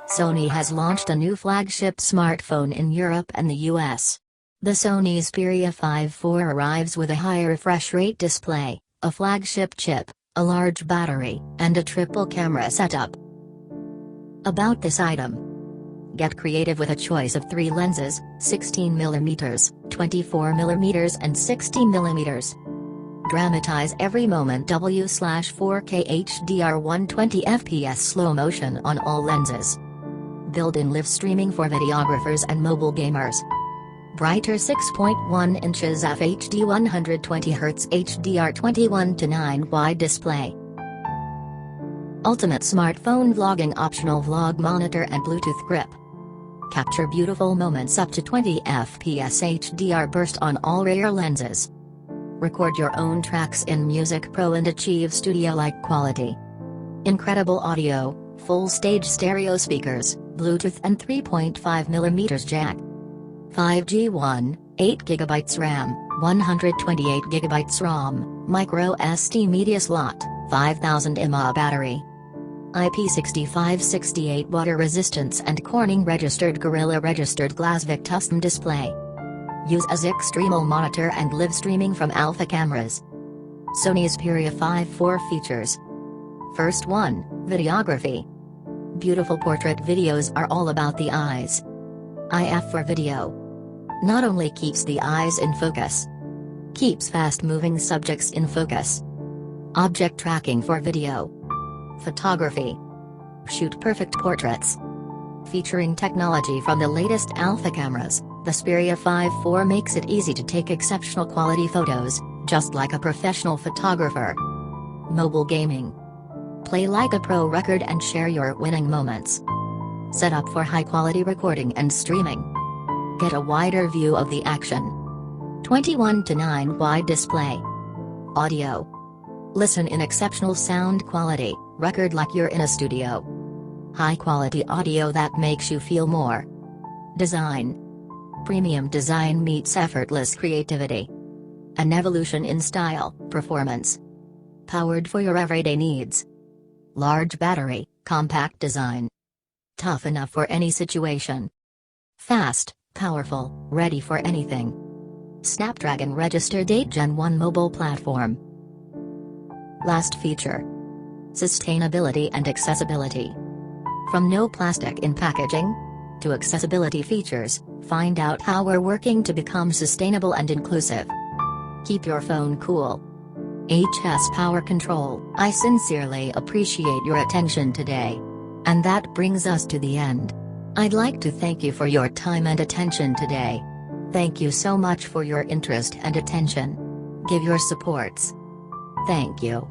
Sony has launched a new flagship smartphone in Europe and the US. The Sony Xperia 5 arrives with a high refresh rate display, a flagship chip, a large battery, and a triple camera setup. About this item. Get creative with a choice of 3 lenses, 16mm, 24mm and 60mm. Dramatize every moment W/4K HDR 120fps slow motion on all lenses. Built-in live streaming for videographers and mobile gamers. Brighter 6.1 inches FHD 120Hz HDR 21:9 wide display. Ultimate smartphone vlogging optional vlog monitor and Bluetooth grip. Capture beautiful moments up to 20 fps HDR burst on all rear lenses. Record your own tracks in Music Pro and achieve studio-like quality. Incredible audio, full stage stereo speakers, Bluetooth and 3.5mm jack. 5G 8GB RAM, 128GB ROM, micro SD media slot, 5000 mAh battery. IP65-68 water resistance and Corning registered Gorilla registered glass Victusm display. Use as extremal monitor and live streaming from alpha cameras. Sony Xperia 5 features. First one, videography. Beautiful portrait videos are all about the eyes. IF for video. Not only keeps the eyes in focus, keeps fast-moving subjects in focus. Object tracking for video. Photography. Shoot perfect portraits. Featuring technology from the latest alpha cameras, the Xperia 5 makes it easy to take exceptional quality photos, just like a professional photographer. Mobile gaming. Play like a pro record and share your winning moments. Set up for high-quality recording and streaming. Get a wider view of the action. 21:9 wide display. Audio. Listen in exceptional sound quality, record like you're in a studio. High-quality audio that makes you feel more. Design. Premium design meets effortless creativity. An evolution in style, performance. Powered for your everyday needs. Large battery, compact design. Tough enough for any situation. Fast, powerful, ready for anything. Snapdragon registered 8 Gen 1 mobile platform. Last feature. Sustainability and accessibility. From no plastic in packaging to accessibility features, find out how we're working to become sustainable and inclusive. Keep your phone cool. HS Power Control. I sincerely appreciate your attention today. And that brings us to the end. I'd like to thank you for your time and attention today. Thank you so much for your interest and attention. Give your supports. Thank you.